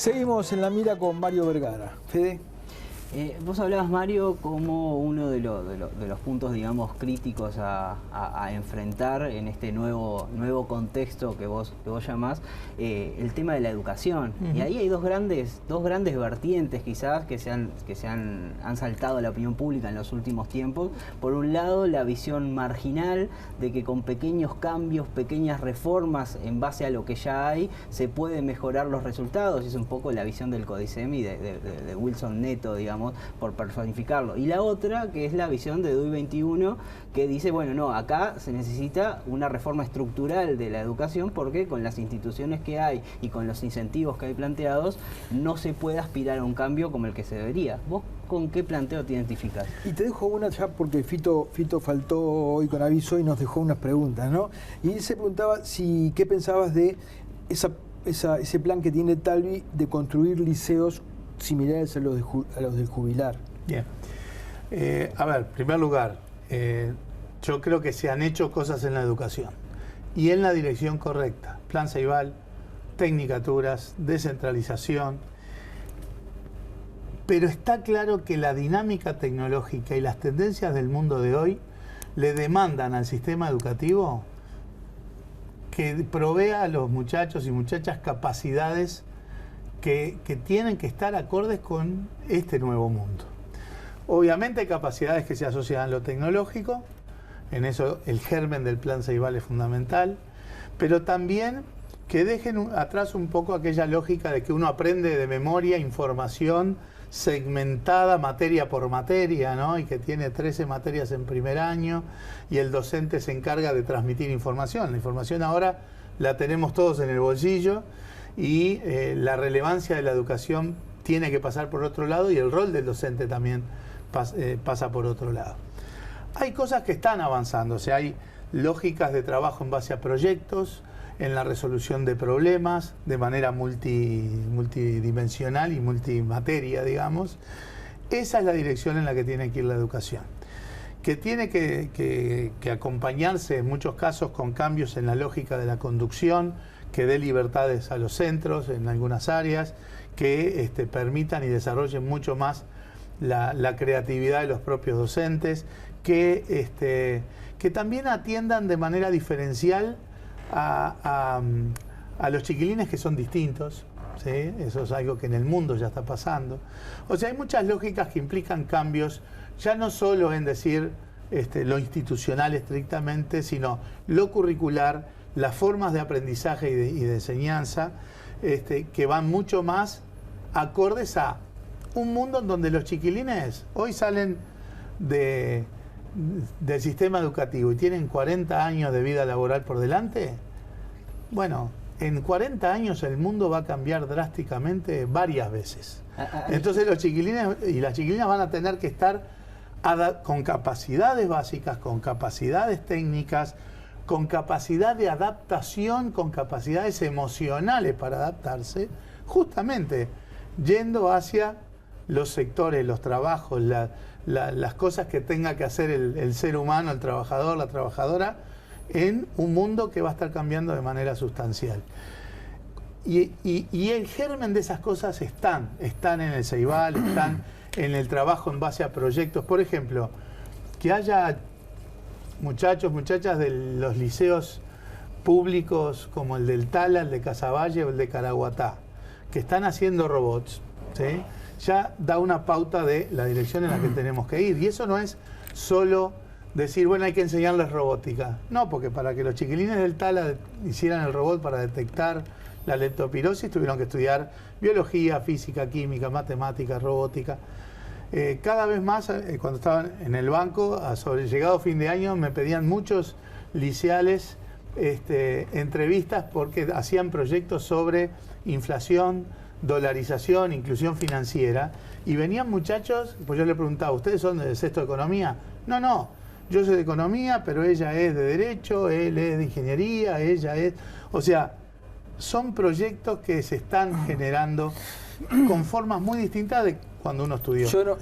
Seguimos en la mira con Mario Vergara. Fede. Vos hablabas, Mario, como uno de los puntos, digamos, críticos a enfrentar en este nuevo contexto que vos llamás, el tema de la educación. Y ahí hay dos grandes vertientes quizás que han saltado a la opinión pública en los últimos tiempos. Por un lado, la visión marginal de que con pequeños cambios, pequeñas reformas en base a lo que ya hay, se pueden mejorar los resultados. Y es un poco la visión del Codicemi de Wilson Neto, digamos, por personificarlo. Y la otra, que es la visión de DUI 21, que dice, bueno, no, acá se necesita una reforma estructural de la educación porque con las instituciones que hay y con los incentivos que hay planteados, no se puede aspirar a un cambio como el que se debería. ¿Vos con qué planteo te identificás? Y te dejo una ya porque Fito faltó hoy con aviso y nos dejó unas preguntas, ¿no? Y él se preguntaba qué pensabas de ese plan que tiene Talvi de construir liceos similares a los del Jubilar. Bien. A ver, en primer lugar, yo creo que se han hecho cosas en la educación y en la dirección correcta. Plan Ceibal, tecnicaturas, descentralización. Pero está claro que la dinámica tecnológica y las tendencias del mundo de hoy le demandan al sistema educativo que provea a los muchachos y muchachas capacidades que tienen que estar acordes con este nuevo mundo. Obviamente hay capacidades que se asocian a lo tecnológico, en eso el germen del Plan Ceibal es fundamental, pero también que dejen atrás un poco aquella lógica de que uno aprende de memoria información segmentada materia por materia, ¿no? Y que tiene 13 materias en primer año y el docente se encarga de transmitir información. La información ahora la tenemos todos en el bolsillo y la relevancia de la educación tiene que pasar por otro lado y el rol del docente también pasa por otro lado. Hay cosas que están avanzando, o sea, hay lógicas de trabajo en base a proyectos, en la resolución de problemas de manera multidimensional y multimateria, digamos. Esa es la dirección en la que tiene que ir la educación, que tiene que acompañarse en muchos casos con cambios en la lógica de la conducción, que dé libertades a los centros en algunas áreas, que permitan y desarrollen mucho más la creatividad de los propios docentes, que también atiendan de manera diferencial a los chiquilines que son distintos, ¿sí? Eso es algo que en el mundo ya está pasando. O sea, hay muchas lógicas que implican cambios, ya no solo en decir lo institucional estrictamente, sino lo curricular, las formas de aprendizaje y de enseñanza, que van mucho más acordes a un mundo en donde los chiquilines hoy salen del sistema educativo y tienen 40 años de vida laboral por delante. Bueno, en 40 años el mundo va a cambiar drásticamente varias veces. Entonces los chiquilines y las chiquilinas van a tener que estar con capacidades básicas, con capacidades técnicas, con capacidad de adaptación, con capacidades emocionales para adaptarse, justamente yendo hacia los sectores, los trabajos, las cosas que tenga que hacer el ser humano, el trabajador, la trabajadora, en un mundo que va a estar cambiando de manera sustancial. Y el germen de esas cosas están en el Ceibal, están en el trabajo en base a proyectos. Por ejemplo, que haya muchachos, muchachas de los liceos públicos como el del Tala, el de Casaballe o el de Caraguatá, que están haciendo robots, ¿sí? Ya da una pauta de la dirección en la que tenemos que ir. Y eso no es solo decir, bueno, hay que enseñarles robótica. No, porque para que los chiquilines del Tala hicieran el robot para detectar la leptospirosis tuvieron que estudiar biología, física, química, matemáticas, robótica. Cada vez más, cuando estaban en el banco, llegado fin de año, me pedían muchos liceales entrevistas porque hacían proyectos sobre inflación, dolarización, inclusión financiera, y venían muchachos, pues yo le preguntaba, ¿ustedes son de sexto de economía? No, yo soy de economía, pero ella es de derecho, él es de ingeniería, ella es... O sea, son proyectos que se están generando con formas muy distintas de cuando uno estudió. Yo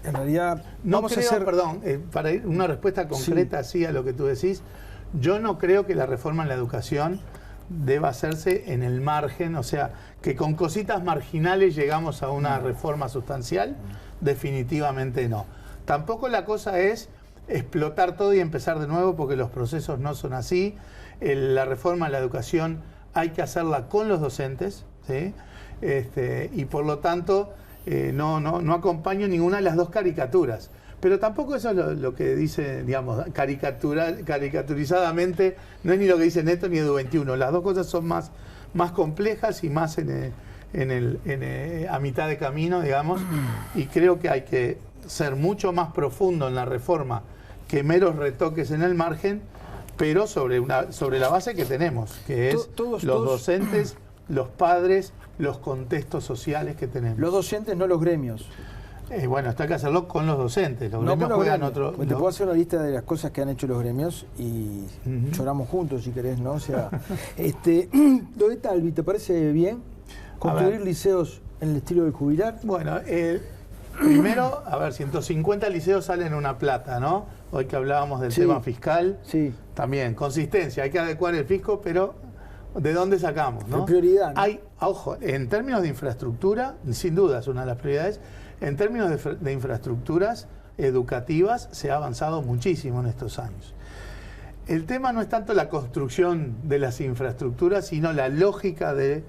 en realidad... No creo, perdón, para ir una respuesta concreta así a lo que tú decís, yo no creo que la reforma en la educación deba hacerse en el margen, o sea, que con cositas marginales llegamos a una reforma sustancial, definitivamente no. Tampoco la cosa es explotar todo y empezar de nuevo, porque los procesos no son así. La reforma de la educación hay que hacerla con los docentes, ¿sí? Y por lo tanto no acompaño ninguna de las dos caricaturas. Pero tampoco eso es lo que dice, digamos, caricaturizadamente, no es ni lo que dice Neto ni Edu21. Las dos cosas son más complejas y más a mitad de camino, digamos, y creo que hay que ser mucho más profundo en la reforma que meros retoques en el margen, pero sobre la base que tenemos, que es los docentes, los padres, los contextos sociales que tenemos. Los docentes, no los gremios. Bueno, esto hay que hacerlo con los docentes. Los gremios juegan otro... Te puedo hacer una lista de las cosas que han hecho los gremios y lloramos juntos, si querés, ¿no? O sea, lo de Talvi, ¿te parece bien? ¿Construir liceos en el estilo del Jubilar? Bueno, primero, 150 liceos salen en una plata, ¿no? Hoy que hablábamos del tema fiscal. Sí. También, consistencia, hay que adecuar el fisco, pero ¿de dónde sacamos, no? De prioridad, ¿no? Ojo, en términos de infraestructura, sin duda es una de las prioridades. En términos de infraestructuras educativas se ha avanzado muchísimo en estos años. El tema no es tanto la construcción de las infraestructuras, sino la lógica del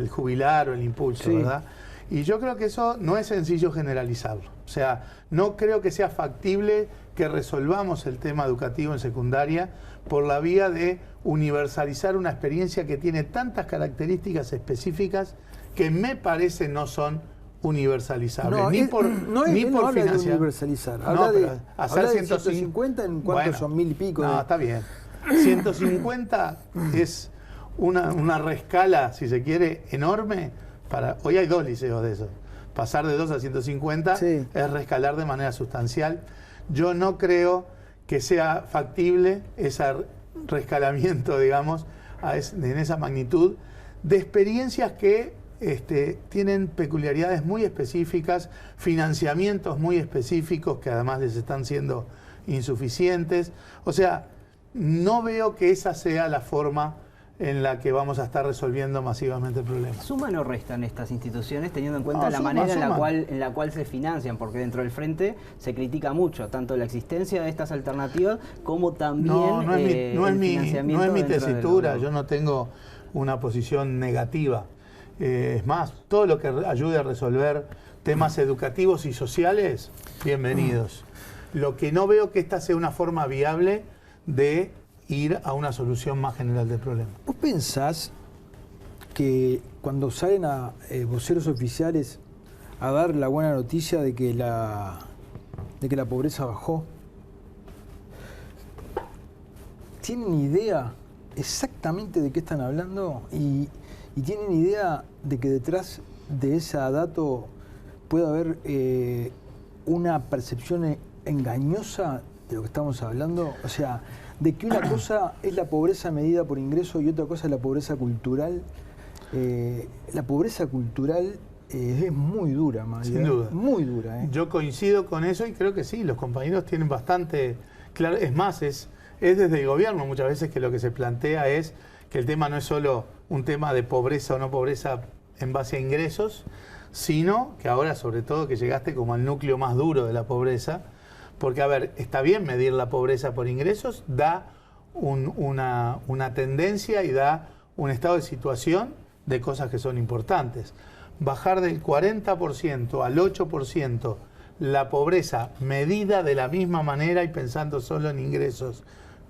jubilar o el impulso, sí, ¿verdad? Y yo creo que eso no es sencillo generalizarlo. O sea, no creo que sea factible que resolvamos el tema educativo en secundaria por la vía de universalizar una experiencia que tiene tantas características específicas que me parece no son universalizables, no, ni por financiación. Universalizar. Habla de hacer 150 en cuánto son 1000 y pico. No, está bien. 150 es una rescala, si se quiere, enorme. Hoy hay 2 liceos de esos. Pasar de 2 a 150 sí, es rescalar de manera sustancial. Yo no creo que sea factible ese rescalamiento, digamos, en esa magnitud de experiencias que tienen peculiaridades muy específicas, financiamientos muy específicos que además les están siendo insuficientes. O sea, no veo que esa sea la forma en la que vamos a estar resolviendo masivamente el problema. ¿Suman o restan estas instituciones teniendo en cuenta la manera en la cual se financian? Porque dentro del Frente se critica mucho, tanto la existencia de estas alternativas como también el financiamiento. No es mi tesitura, yo no tengo una posición negativa. Es más, todo lo que ayude a resolver temas educativos y sociales, bienvenidos. Lo que no veo que esta sea una forma viable de ir a una solución más general del problema. ¿Vos pensás que cuando salen a voceros oficiales a dar la buena noticia de que la pobreza bajó, tienen idea exactamente de qué están hablando y tienen idea de que detrás de ese dato puede haber una percepción engañosa de lo que estamos hablando? O sea, de que una cosa es la pobreza medida por ingreso y otra cosa es la pobreza cultural. La pobreza cultural es muy dura, Mario. Sin duda. Muy dura. Yo coincido con eso y creo que sí, los compañeros tienen bastante claro. Es más, es desde el gobierno muchas veces que lo que se plantea es que el tema no es solo un tema de pobreza o no pobreza en base a ingresos, sino que ahora sobre todo que llegaste como al núcleo más duro de la pobreza, porque a ver, está bien medir la pobreza por ingresos, da una tendencia y da un estado de situación de cosas que son importantes. Bajar del 40% al 8% la pobreza medida de la misma manera y pensando solo en ingresos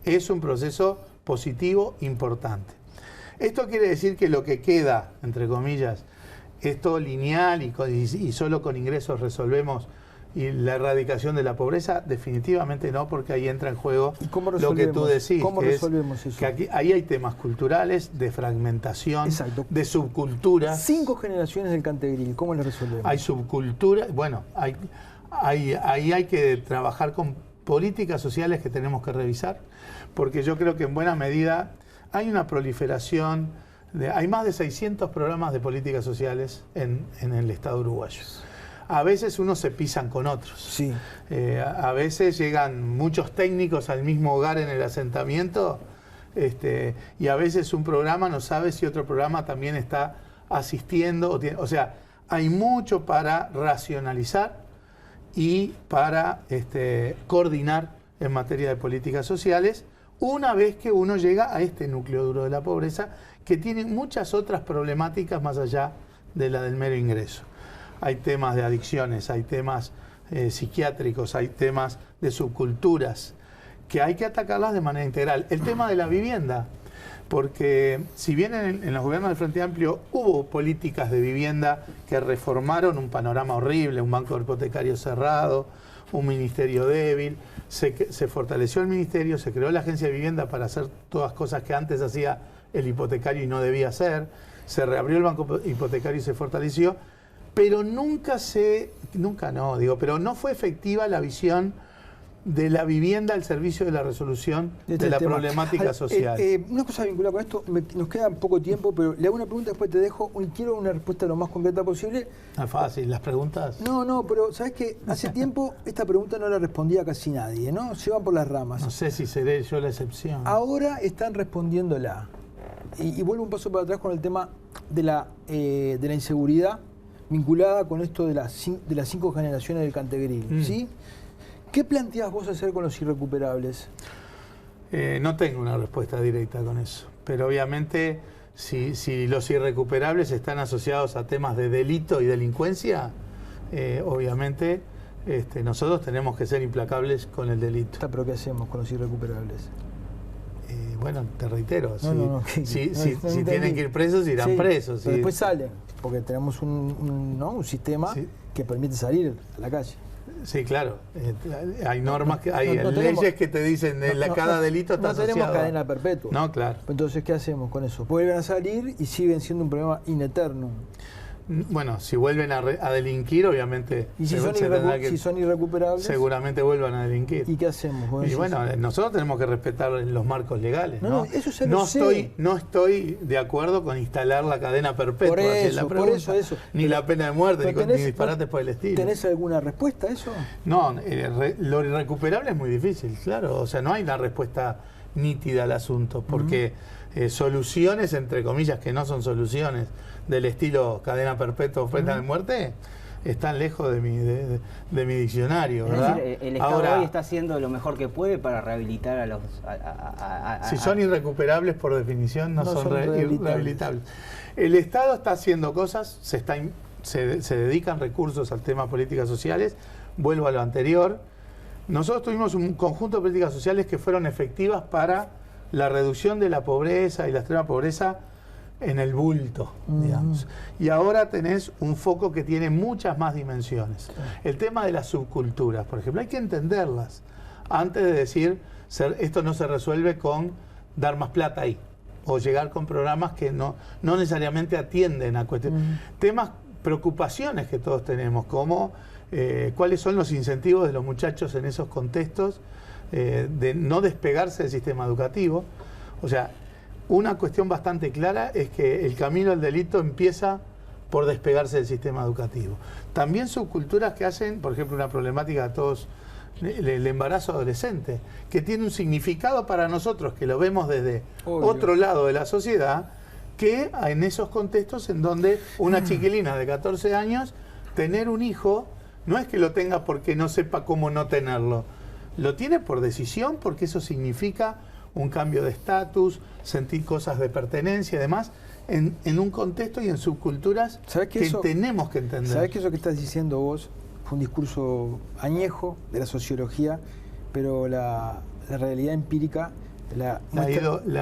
es un proceso positivo importante. Esto quiere decir que lo que queda, entre comillas, es todo lineal y solo con ingresos resolvemos la erradicación de la pobreza. Definitivamente no, porque ahí entra en juego lo que tú decís. ¿Cómo resolvemos eso? Que ahí hay temas culturales, de fragmentación, exacto, de subculturas. 5 generaciones del Cantegril, ¿cómo lo resolvemos? Hay subcultura, bueno, ahí hay que trabajar con políticas sociales que tenemos que revisar, porque yo creo que en buena medida hay una proliferación, hay más de 600 programas de políticas sociales en el Estado uruguayo. A veces unos se pisan con otros. Sí. A veces llegan muchos técnicos al mismo hogar en el asentamiento y a veces un programa no sabe si otro programa también está asistiendo. O sea, hay mucho para racionalizar y para coordinar en materia de políticas sociales, una vez que uno llega a este núcleo duro de la pobreza, que tiene muchas otras problemáticas más allá de la del mero ingreso. Hay temas de adicciones, hay temas psiquiátricos, hay temas de subculturas, que hay que atacarlas de manera integral. El tema de la vivienda, porque si bien en los gobiernos del Frente Amplio hubo políticas de vivienda que reformaron un panorama horrible, un banco hipotecario cerrado, un ministerio débil, se fortaleció el ministerio, se creó la agencia de vivienda para hacer todas cosas que antes hacía el hipotecario y no debía hacer, se reabrió el banco hipotecario y se fortaleció, pero pero no fue efectiva la visión de la vivienda al servicio de la resolución de la problemática social. Una cosa vinculada con esto, nos queda poco tiempo, pero le hago una pregunta, después te dejo, y quiero una respuesta lo más concreta posible. No es fácil, las preguntas. No, pero ¿sabes qué? Hace tiempo esta pregunta no la respondía casi nadie, ¿no? Se van por las ramas. No sé si seré yo la excepción. Ahora están respondiéndola. Y vuelvo un paso para atrás con el tema de la inseguridad vinculada con esto de las 5 generaciones del Cantegril, ¿sí? ¿Qué planteás vos hacer con los irrecuperables? No tengo una respuesta directa con eso, pero obviamente si los irrecuperables están asociados a temas de delito y delincuencia, obviamente nosotros tenemos que ser implacables con el delito. ¿Pero qué hacemos con los irrecuperables? Bueno, te reitero, si no tienen que ir presos, irán presos. Pero después salen, porque tenemos un sistema que permite salir a la calle. Sí, claro. Hay normas, hay leyes que te dicen cada delito está asociado. No tenemos cadena perpetua. No, claro. Entonces, ¿qué hacemos con eso? Vuelven a salir y siguen siendo un problema ineterno. Bueno, si vuelven a delinquir, obviamente. ¿Y si son irrecuperables? Seguramente vuelvan a delinquir. ¿Y qué hacemos? Y bueno, nosotros tenemos que respetar los marcos legales. No, eso ya lo sé. No estoy de acuerdo con instalar la cadena perpetua. Por eso. Ni la pena de muerte, ni disparates por el estilo. ¿Tenés alguna respuesta a eso? No, lo irrecuperable es muy difícil, claro. O sea, no hay una respuesta nítida al asunto, porque soluciones, entre comillas, que no son soluciones, del estilo cadena perpetua o pena de muerte, están lejos de mi diccionario, ¿verdad? Es decir, el Estado hoy está haciendo lo mejor que puede para rehabilitar a los... si son irrecuperables, por definición, no son rehabilitables. El Estado está haciendo cosas, se dedican recursos al tema de políticas sociales. Vuelvo a lo anterior. Nosotros tuvimos un conjunto de políticas sociales que fueron efectivas para la reducción de la pobreza y la extrema pobreza en el bulto, digamos. Y ahora tenés un foco que tiene muchas más dimensiones. El tema de las subculturas, por ejemplo, hay que entenderlas antes de decir, esto no se resuelve con dar más plata ahí, o llegar con programas que no necesariamente atienden a cuestiones. Temas, preocupaciones que todos tenemos, como cuáles son los incentivos de los muchachos en esos contextos, de no despegarse del sistema educativo. O sea, una cuestión bastante clara es que el camino al delito empieza por despegarse del sistema educativo. También subculturas que hacen, por ejemplo, una problemática de todos, el embarazo adolescente, que tiene un significado para nosotros, que lo vemos desde otro lado de la sociedad, que en esos contextos en donde una chiquilina de 14 años, tener un hijo, no es que lo tenga porque no sepa cómo no tenerlo, lo tiene por decisión, porque eso significa un cambio de estatus, sentir cosas de pertenencia y demás, en un contexto y en subculturas que tenemos que entender. ¿Sabés que eso que estás diciendo vos fue un discurso añejo de la sociología, pero la realidad empírica la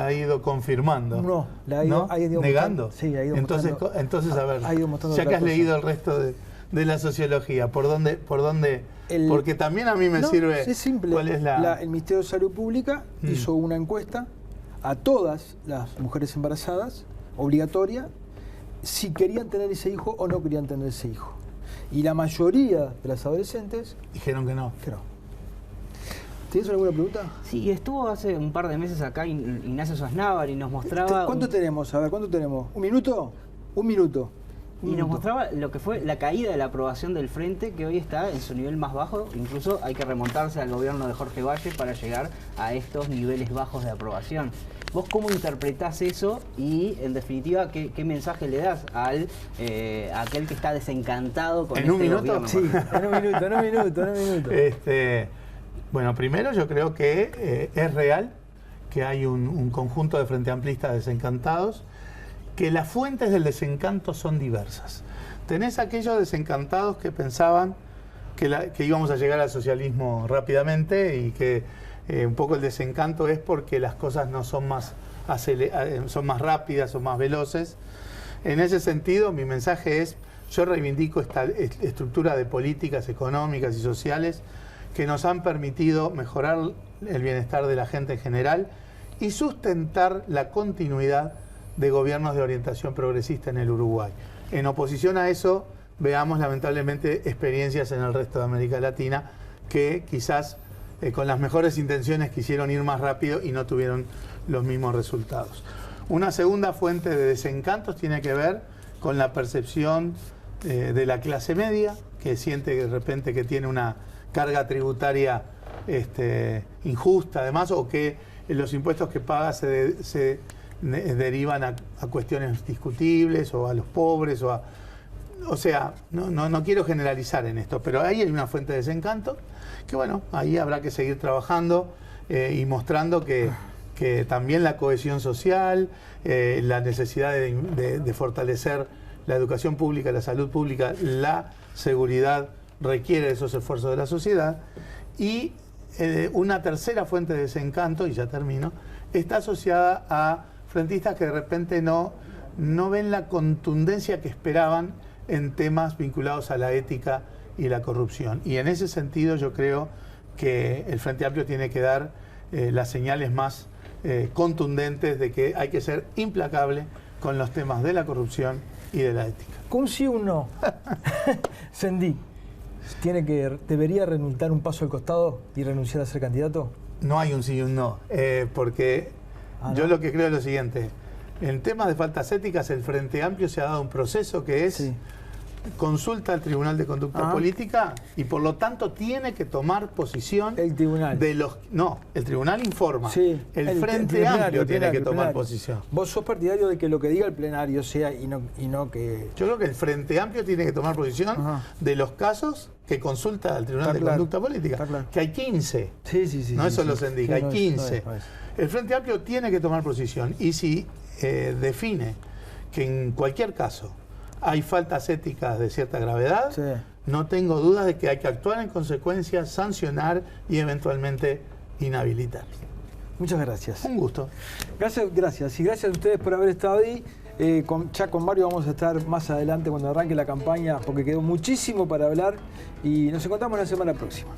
ha ido confirmando? No, la ha ido negando. Sí, ha ido entonces, a ver, ya que has leído el resto de la sociología, ¿por dónde? Porque también a mí me sirve. Es simple. ¿Cuál es el Ministerio de Salud Pública hizo una encuesta a todas las mujeres embarazadas, obligatoria, si querían tener ese hijo o no querían tener ese hijo. Y la mayoría de las adolescentes dijeron que no. ¿Tienes alguna pregunta? Sí, estuvo hace un par de meses acá Ignacio Sosnávar y nos mostraba... ¿Cuánto tenemos? A ver, ¿cuánto tenemos? ¿Un minuto? Un minuto. Y nos mostraba lo que fue la caída de la aprobación del Frente, que hoy está en su nivel más bajo. Incluso hay que remontarse al gobierno de Jorge Valle para llegar a estos niveles bajos de aprobación. ¿Vos cómo interpretás eso y, en definitiva, qué mensaje le das al aquel que está desencantado con este gobierno? Sí, en un minuto. Bueno, primero yo creo que es real que hay un conjunto de frente amplistas desencantados, que las fuentes del desencanto son diversas. Tenés aquellos desencantados que pensaban que íbamos a llegar al socialismo rápidamente y que un poco el desencanto es porque las cosas no son más rápidas o más veloces. En ese sentido, mi mensaje es, yo reivindico esta estructura de políticas económicas y sociales que nos han permitido mejorar el bienestar de la gente en general y sustentar la continuidad de gobiernos de orientación progresista en el Uruguay. En oposición a eso, veamos lamentablemente experiencias en el resto de América Latina que quizás con las mejores intenciones quisieron ir más rápido y no tuvieron los mismos resultados. Una segunda fuente de desencantos tiene que ver con la percepción de la clase media, que siente de repente que tiene una carga tributaria injusta además, o que los impuestos que paga se derivan a cuestiones discutibles o a los pobres o sea, no quiero generalizar en esto, pero ahí hay una fuente de desencanto que bueno, ahí habrá que seguir trabajando y mostrando que también la cohesión social, la necesidad de fortalecer la educación pública, la salud pública, la seguridad requiere de esos esfuerzos de la sociedad. Y una tercera fuente de desencanto, y ya termino, está asociada a frentistas que de repente no ven la contundencia que esperaban en temas vinculados a la ética y la corrupción. Y en ese sentido yo creo que el Frente Amplio tiene que dar las señales más contundentes de que hay que ser implacable con los temas de la corrupción y de la ética. ¿Con sí o un no? Sendí, ¿debería renunciar un paso al costado y renunciar a ser candidato? No hay un sí y un no, porque yo lo que creo es lo siguiente. En temas de faltas éticas, el Frente Amplio se ha dado un proceso que es consulta al Tribunal de Conducta Política y por lo tanto tiene que tomar posición. El tribunal. El tribunal informa. Sí, el Frente Amplio tiene que tomar posición. ¿Vos sos partidario de que lo que diga el plenario sea y no que...? Yo creo que el Frente Amplio tiene que tomar posición de los casos que consulta al Tribunal de Conducta Política. Que hay 15. Sí. No es solo se indica, hay 15. No es. El Frente Amplio tiene que tomar posición y si define que en cualquier caso hay faltas éticas de cierta gravedad, no tengo dudas de que hay que actuar en consecuencia, sancionar y eventualmente inhabilitar. Muchas gracias. Un gusto. Gracias. Y gracias a ustedes por haber estado ahí. Ya con Mario vamos a estar más adelante cuando arranque la campaña, porque quedó muchísimo para hablar y nos encontramos la semana próxima.